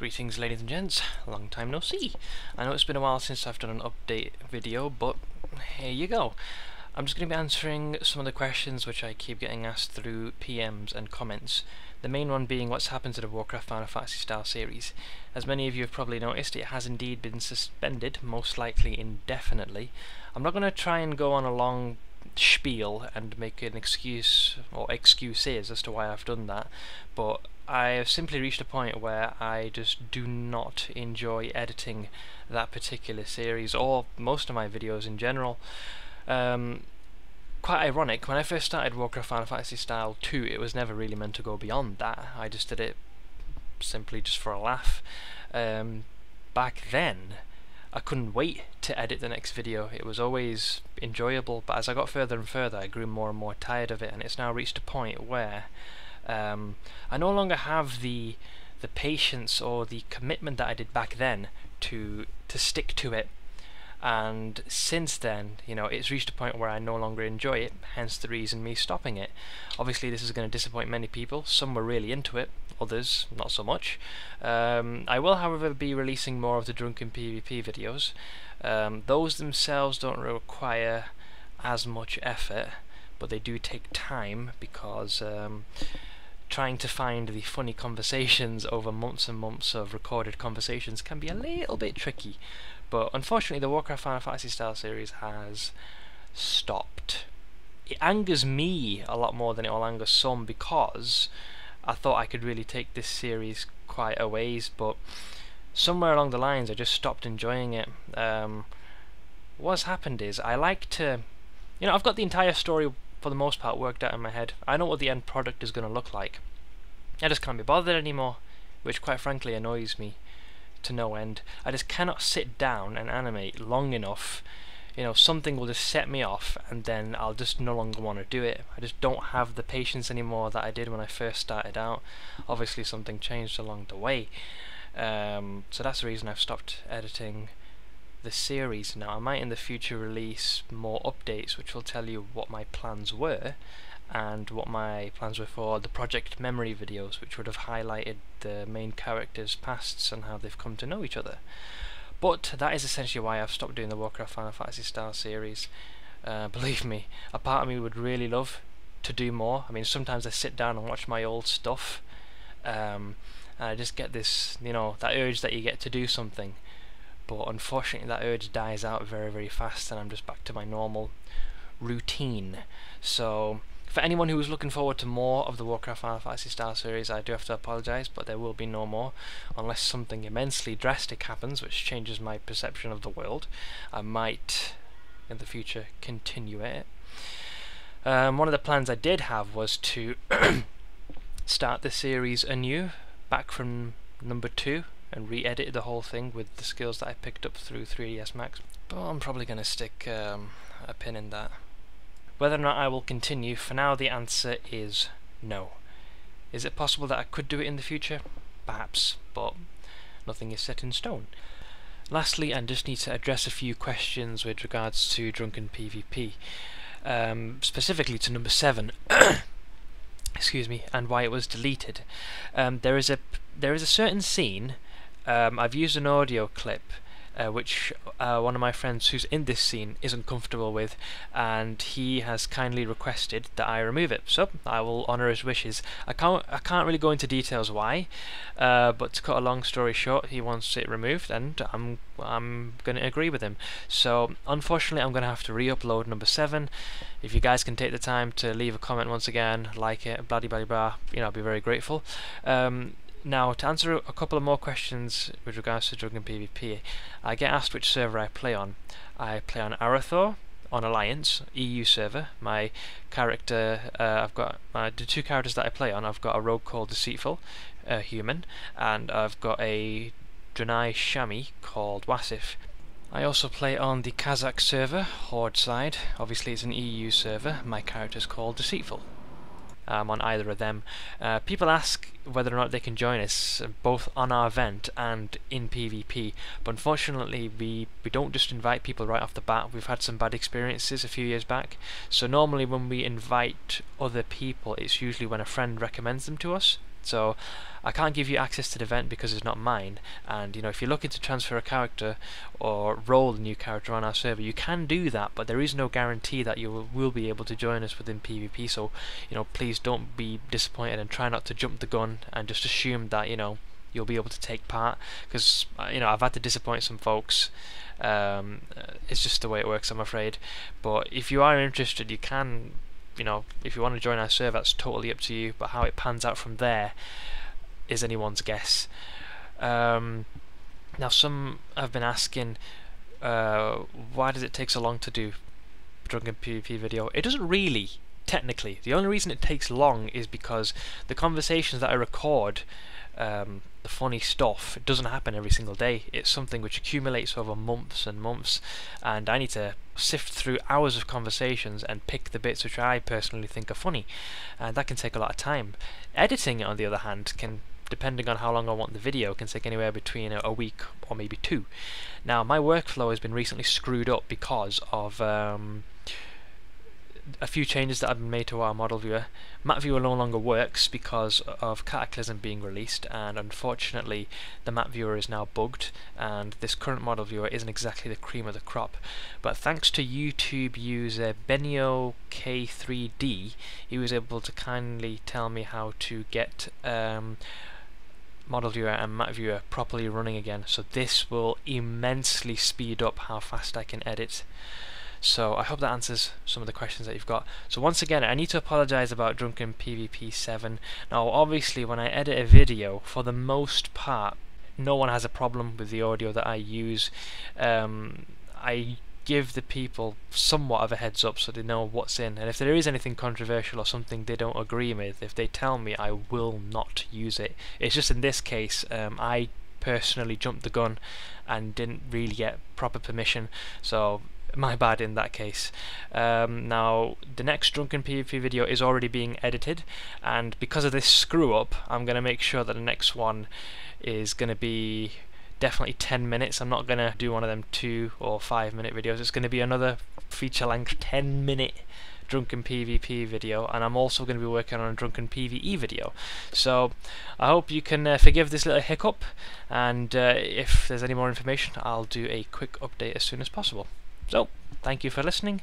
Greetings ladies and gents, long time no see. I know it's been a while since I've done an update video, but here you go. I'm just going to be answering some of the questions which I keep getting asked through PMs and comments. The main one being what's happened to the Warcraft Final Fantasy style series. As many of you have probably noticed, it has indeed been suspended, most likely indefinitely. I'm not going to try and go on a long spiel and make an excuse or excuses as to why I've done that, but I have simply reached a point where I just do not enjoy editing that particular series or most of my videos in general. Quite ironic, when I first started Warcraft Final Fantasy Style 2 it was never really meant to go beyond that. I just did it simply just for a laugh. Back then I couldn't wait to edit the next video. It was always enjoyable, but as I got further and further I grew more and more tired of it, and it's now reached a point where I no longer have the patience or the commitment that I did back then to stick to it. And since then, you know, it's reached a point where I no longer enjoy it, hence the reason me stopping it. Obviously this is going to disappoint many people. Some were really into it, others not so much. I will however be releasing more of the Drunken PvP videos. Those themselves don't require as much effort, but they do take time because trying to find the funny conversations over months and months of recorded conversations can be a little bit tricky. But unfortunately the Warcraft Final Fantasy style series has stopped. It angers me a lot more than it will anger some, because I thought I could really take this series quite a ways, but somewhere along the lines I just stopped enjoying it. What's happened is I like to, you know, I've got the entire story for the most part worked out in my head. I know what the end product is going to look like. I just can't be bothered anymore, which quite frankly annoys me to no end. I just cannot sit down and animate long enough. You know, something will just set me off and then I'll just no longer want to do it. I just don't have the patience anymore that I did when I first started out. Obviously something changed along the way, so that's the reason I've stopped editing the series. Now I might in the future release more updates which will tell you what my plans were and what my plans were for the Project Memory videos, which would have highlighted the main characters' pasts and how they've come to know each other. But that is essentially why I've stopped doing the Warcraft Final Fantasy style series. Believe me, a part of me would really love to do more. I mean, sometimes I sit down and watch my old stuff, and I just get this, you know, that urge that you get to do something. But unfortunately that urge dies out very, very fast and I'm just back to my normal routine. So for anyone who was looking forward to more of the Warcraft Final Fantasy style series, I do have to apologise, but there will be no more unless something immensely drastic happens which changes my perception of the world. I might in the future continue it. One of the plans I did have was to start the series anew, back from number 2, and re-edit the whole thing with the skills that I picked up through 3ds Max, but I'm probably going to stick a pin in that. Whether or not I will continue, for now the answer is no. Is it possible that I could do it in the future? Perhaps, but nothing is set in stone. Lastly, I just need to address a few questions with regards to Drunken PvP, specifically to number 7. Excuse me, and why it was deleted. There is a certain scene. I've used an audio clip which one of my friends who's in this scene isn't comfortable with, and he has kindly requested that I remove it, so I will honour his wishes. I can't really go into details why, but to cut a long story short, he wants it removed and I'm going to agree with him. So unfortunately I'm going to have to re-upload number 7. If you guys can take the time to leave a comment once again, like it, blah blah blah, you know, I'll be very grateful. Now, to answer a couple of more questions with regards to Drunken PvP, I get asked which server I play on. I play on Arathor, on Alliance, EU server. My character, I've got the 2 characters that I play on. I've got a rogue called Deceitful, human, and I've got a Draenei Shami called Wasif. I also play on the Kazakh server, Horde side. Obviously it's an EU server. My character's called Deceitful. On either of them. People ask whether or not they can join us both on our event and in PvP, but unfortunately we don't just invite people right off the bat. We've had some bad experiences a few years back, so normally when we invite other people it's usually when a friend recommends them to us. So I can't give you access to the event because it's not mine, and you know, if you're looking to transfer a character or roll a new character on our server, you can do that, but there is no guarantee that you will be able to join us within PvP. So you know, please don't be disappointed and try not to jump the gun and just assume that, you know, you'll be able to take part, because you know, I've had to disappoint some folks. It's just the way it works, I'm afraid. But if you are interested, you can, you know, if you want to join our server, that's totally up to you, but how it pans out from there is anyone's guess. Now some have been asking, why does it take so long to do Drunken PvP video? It doesn't really, technically. The only reason it takes long is because the conversations that I record, the funny stuff, it doesn't happen every single day. It's something which accumulates over months and months, and I need to sift through hours of conversations and pick the bits which I personally think are funny, and that can take a lot of time. Editing it, on the other hand, can, depending on how long I want the video, can take anywhere between a week or maybe 2. Now my workflow has been recently screwed up because of a few changes that have been made to our model viewer. Map viewer no longer works because of Cataclysm being released, and unfortunately the map viewer is now bugged, and this current model viewer isn't exactly the cream of the crop. But thanks to YouTube user Benio K3D, he was able to kindly tell me how to get model viewer and map viewer properly running again, so this will immensely speed up how fast I can edit. So I hope that answers some of the questions that you've got. So once again, I need to apologise about Drunken PvP 7. Now obviously when I edit a video, for the most part, no one has a problem with the audio that I use. I give the people somewhat of a heads up so they know what's in, and if there is anything controversial or something they don't agree with, if they tell me, I will not use it. It's just in this case, I personally jumped the gun and didn't really get proper permission, so my bad in that case. Now the next Drunken PvP video is already being edited, and because of this screw up, I'm going to make sure that the next one is going to be definitely 10 minutes. I'm not going to do one of them 2 or 5 minute videos. It's going to be another feature length 10-minute Drunken PvP video, and I'm also going to be working on a Drunken PvE video. So I hope you can forgive this little hiccup, and if there's any more information, I'll do a quick update as soon as possible. So, thank you for listening,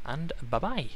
and bye-bye.